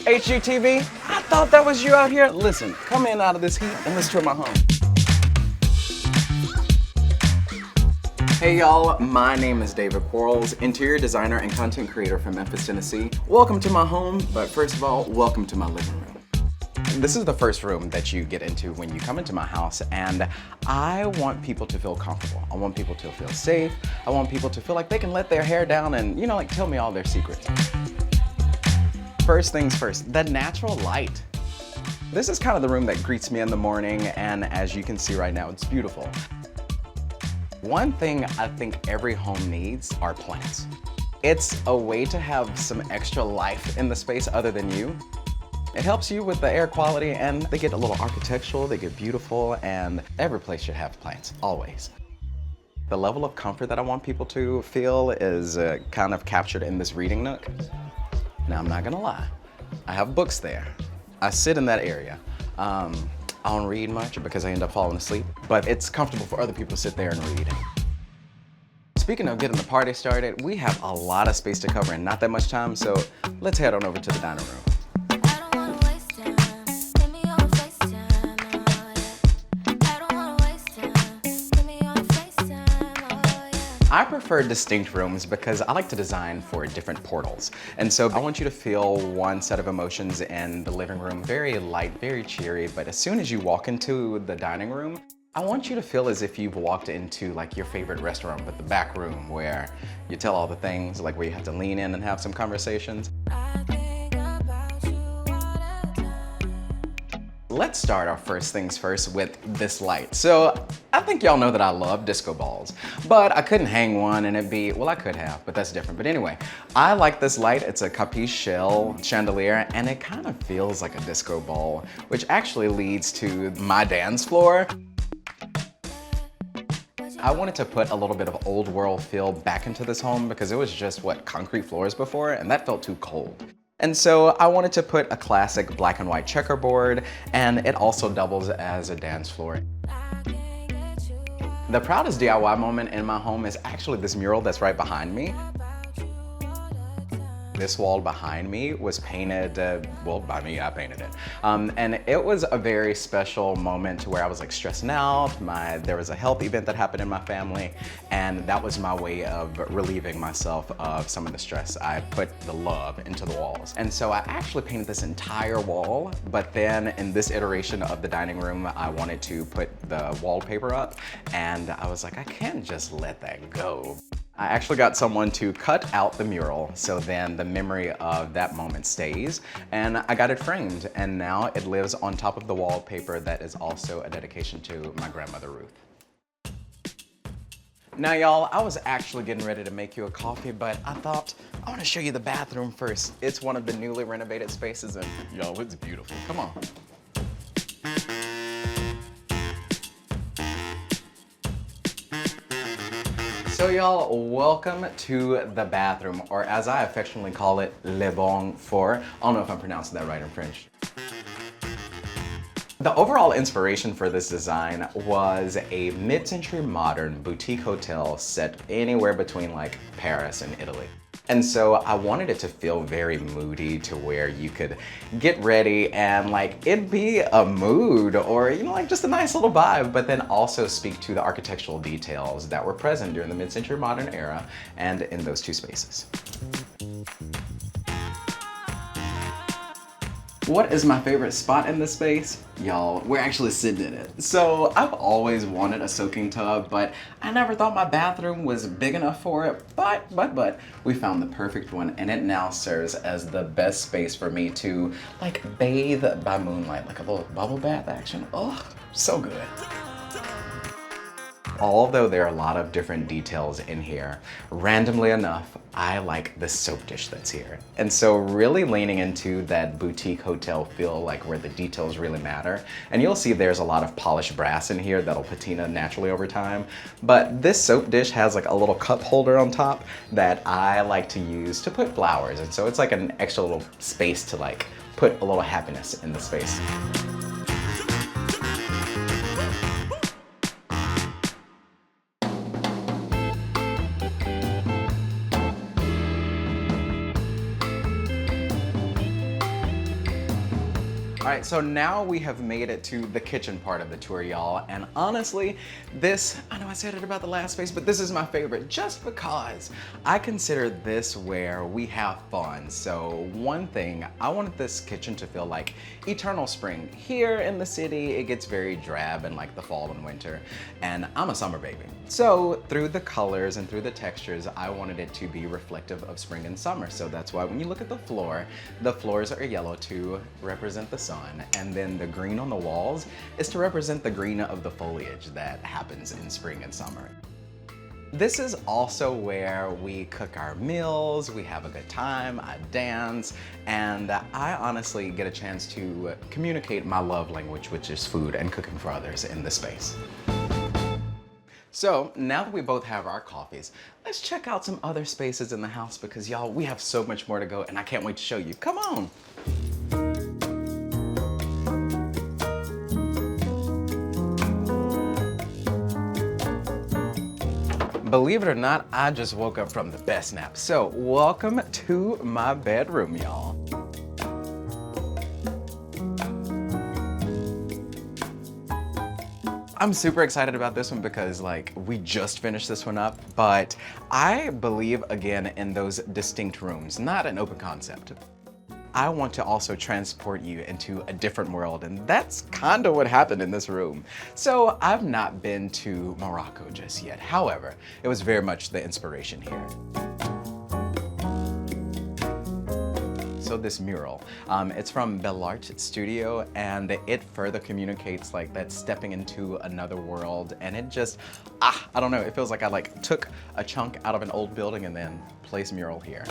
HGTV, I thought that was you out here. Listen, come in out of this heat and let's tour my home. Hey y'all, my name is David Quarles, interior designer and content creator from Memphis, Tennessee. Welcome to my home, but first of all, welcome to my living room. This is the first room that you get into when you come into my house, and I want people to feel comfortable. I want people to feel safe. I want people to feel like they can let their hair down and, like tell me all their secrets. First things first, the natural light. This is kind of the room that greets me in the morning, and as you can see right now, it's beautiful. One thing I think every home needs are plants. It's a way to have some extra life in the space other than you. It helps you with the air quality, and they get a little architectural, they get beautiful, and every place should have plants, always. The level of comfort that I want people to feel is kind of captured in this reading nook. Now, I'm not gonna lie, I have books there. I sit in that area. I don't read much because I end up falling asleep, but it's comfortable for other people to sit there and read. Speaking of getting the party started, we have a lot of space to cover and not that much time, so let's head on over to the dining room. I prefer distinct rooms because I like to design for different portals. And so I want you to feel one set of emotions in the living room, very light, very cheery, but as soon as you walk into the dining room, I want you to feel as if you've walked into like your favorite restaurant, but the back room where you tell all the things, like where you have to lean in and have some conversations. Let's start our first things first with this light. So I think y'all know that I love disco balls, but I couldn't hang one and it'd be, well, I could have, but that's different. But anyway, I like this light. It's a capiche shell chandelier, and it kind of feels like a disco ball, which actually leads to my dance floor. I wanted to put a little bit of old world feel back into this home because it was just concrete floors before, and that felt too cold. And so I wanted to put a classic black and white checkerboard, and it also doubles as a dance floor. The proudest DIY moment in my home is actually this mural that's right behind me. This wall behind me was painted, well, by me, I painted it. And it was a very special moment where I was like stressing out. There was a health event that happened in my family, and that was my way of relieving myself of some of the stress. I put the love into the walls. And so I actually painted this entire wall, but then in this iteration of the dining room, I wanted to put the wallpaper up, and I was like, I can't just let that go. I actually got someone to cut out the mural, so then the memory of that moment stays, and I got it framed, and now it lives on top of the wallpaper that is also a dedication to my grandmother, Ruth. Now y'all, I was actually getting ready to make you a coffee, but I thought I want to show you the bathroom first. It's one of the newly renovated spaces, and y'all, it's beautiful. Come on. So y'all, welcome to the bathroom, or as I affectionately call it, le bon four. I don't know if I'm pronouncing that right in French. The overall inspiration for this design was a mid-century modern boutique hotel set anywhere between like Paris and Italy. And so I wanted it to feel very moody, to where you could get ready and like it'd be a mood, or like just a nice little vibe, but then also speak to the architectural details that were present during the mid-century modern era and in those two spaces. What is my favorite spot in this space? Y'all, we're actually sitting in it. So I've always wanted a soaking tub, but I never thought my bathroom was big enough for it. But we found the perfect one, and it now serves as the best space for me to like bathe by moonlight, like a little bubble bath action. Oh, so good. Although there are a lot of different details in here, randomly enough, I like the soap dish that's here. And so really leaning into that boutique hotel feel, like where the details really matter. And you'll see there's a lot of polished brass in here that'll patina naturally over time. But this soap dish has like a little cup holder on top that I like to use to put flowers. And so it's like an extra little space to like put a little happiness in the space. All right, so now we have made it to the kitchen part of the tour, y'all. And honestly, this, I know I said it about the last space, but this is my favorite just because I consider this where we have fun. So one thing, I wanted this kitchen to feel like eternal spring. Here in the city, it gets very drab in like the fall and winter, and I'm a summer baby. So through the colors and through the textures, I wanted it to be reflective of spring and summer. So that's why when you look at the floors are yellow to represent the sun, and then the green on the walls is to represent the green of the foliage that happens in spring and summer. This is also where we cook our meals, we have a good time, I dance, and I honestly get a chance to communicate my love language, which is food and cooking for others in this space. So now that we both have our coffees, let's check out some other spaces in the house because y'all, we have so much more to go and I can't wait to show you. Come on. Believe it or not, I just woke up from the best nap. So welcome to my bedroom, y'all. I'm super excited about this one because like we just finished this one up, but I believe again in those distinct rooms, not an open concept. I want to also transport you into a different world, and that's kind of what happened in this room. So I've not been to Morocco just yet. However, it was very much the inspiration here. So this mural, it's from Bellart Studio, and it further communicates like that stepping into another world, and it just, I don't know, it feels like I like took a chunk out of an old building and then placed mural here.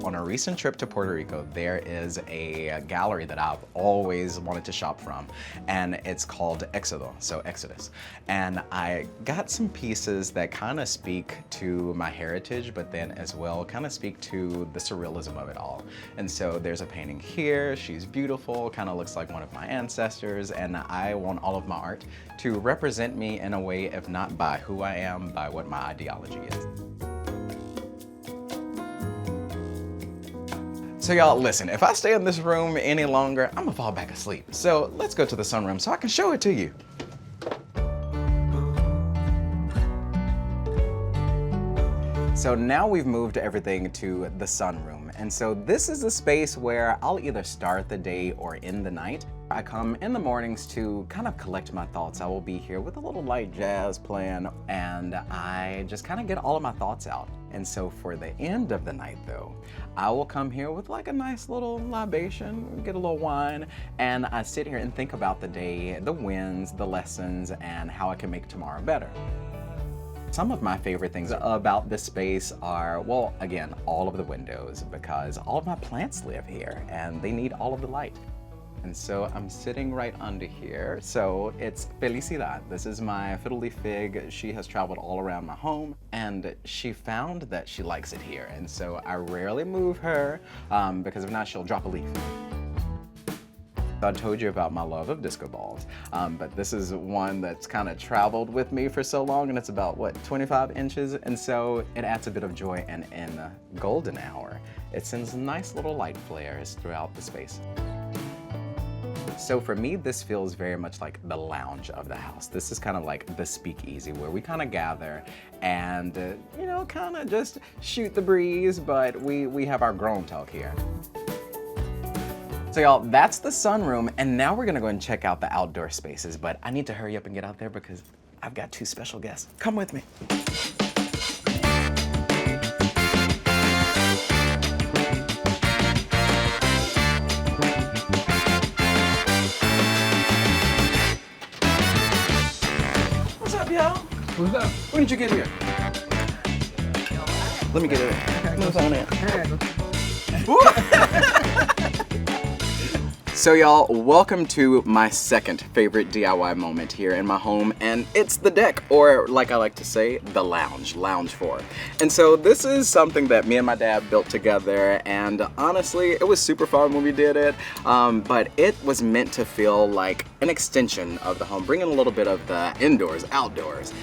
On a recent trip to Puerto Rico, there is a gallery that I've always wanted to shop from, and it's called Exodus. And I got some pieces that kind of speak to my heritage, but then as well kind of speak to the surrealism of it all. And so there's a painting here, she's beautiful, kind of looks like one of my ancestors, and I want all of my art to represent me in a way, if not by who I am, by what my ideology is. So y'all, listen, if I stay in this room any longer, I'm gonna fall back asleep. So let's go to the sunroom so I can show it to you. So now we've moved everything to the sunroom. And so this is the space where I'll either start the day or end the night. I come in the mornings to kind of collect my thoughts. I will be here with a little light jazz playing, and I just kind of get all of my thoughts out. And so for the end of the night though, I will come here with like a nice little libation, get a little wine, and I sit here and think about the day, the wins, the lessons, and how I can make tomorrow better. Some of my favorite things about this space are, well, again, all of the windows, because all of my plants live here and they need all of the light. And so I'm sitting right under here. So it's Felicidad. This is my fiddle leaf fig. She has traveled all around my home and she found that she likes it here. And so I rarely move her because if not, she'll drop a leaf. I told you about my love of disco balls, but this is one that's kind of traveled with me for so long, and it's about, what, 25 inches? And so it adds a bit of joy, and in the golden hour, it sends nice little light flares throughout the space. So for me, this feels very much like the lounge of the house. This is kind of like the speakeasy where we kind of gather and, you know, kind of just shoot the breeze, but we have our grown talk here. So y'all, that's the sunroom, and now we're gonna go and check out the outdoor spaces, but I need to hurry up and get out there because I've got two special guests. Come with me. What's up, y'all? What's up? When did you get here? Let me get it. Move on in. So y'all, welcome to my second favorite DIY moment here in my home, and it's the deck, or like I like to say, the lounge 4. And so this is something that me and my dad built together, and honestly, it was super fun when we did it, but it was meant to feel like an extension of the home, bringing a little bit of the indoors, outdoors.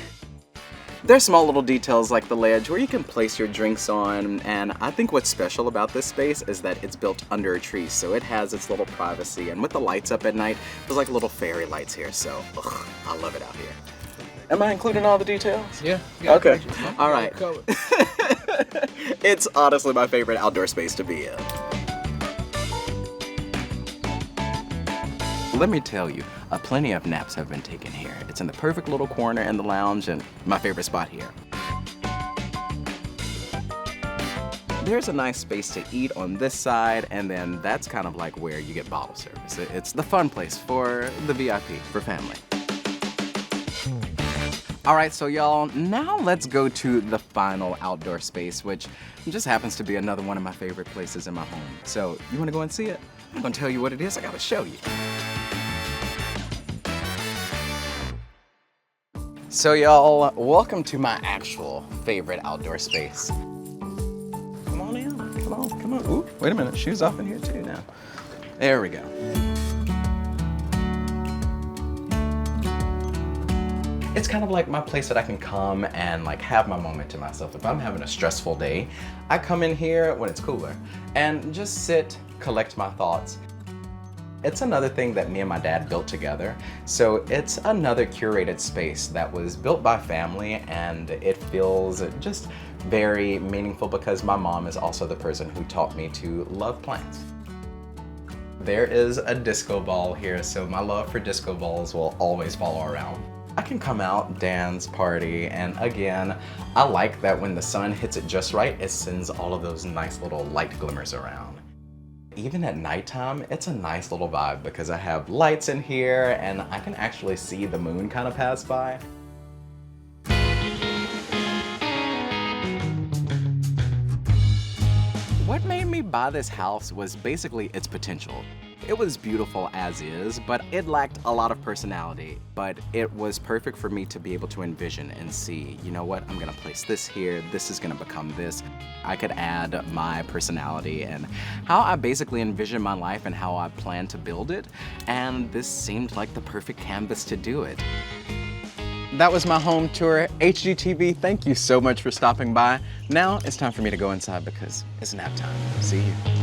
There's small little details like the ledge where you can place your drinks on, and I think what's special about this space is that it's built under a tree, so it has its little privacy, and with the lights up at night, there's like little fairy lights here, so I love it out here. Am I including all the details? Yeah. Okay. All right. It's honestly my favorite outdoor space to be in. Let me tell you, plenty of naps have been taken here. It's in the perfect little corner in the lounge and my favorite spot here. There's a nice space to eat on this side, and then that's kind of like where you get bottle service. It's the fun place for the VIP, for family. All right, so y'all, now let's go to the final outdoor space, which just happens to be another one of my favorite places in my home. So you wanna go and see it? I'm gonna tell you what it is, I gotta show you. So y'all, welcome to my actual favorite outdoor space. Come on in, come on. Ooh, wait a minute, shoes off in here too now. There we go. It's kind of like my place that I can come and like have my moment to myself. If I'm having a stressful day, I come in here when it's cooler and just sit, collect my thoughts. It's another thing that me and my dad built together. So it's another curated space that was built by family, and it feels just very meaningful because my mom is also the person who taught me to love plants. There is a disco ball here, so my love for disco balls will always follow around. I can come out, dance, party, and again, I like that when the sun hits it just right, it sends all of those nice little light glimmers around. Even at nighttime, it's a nice little vibe because I have lights in here and I can actually see the moon kind of pass by. What made me buy this house was basically its potential. It was beautiful as is, but it lacked a lot of personality. But it was perfect for me to be able to envision and see, you know what, I'm gonna place this here, this is gonna become this. I could add my personality and how I basically envision my life and how I plan to build it. And this seemed like the perfect canvas to do it. That was my home tour. HGTV, thank you so much for stopping by. Now it's time for me to go inside because it's nap time. See you.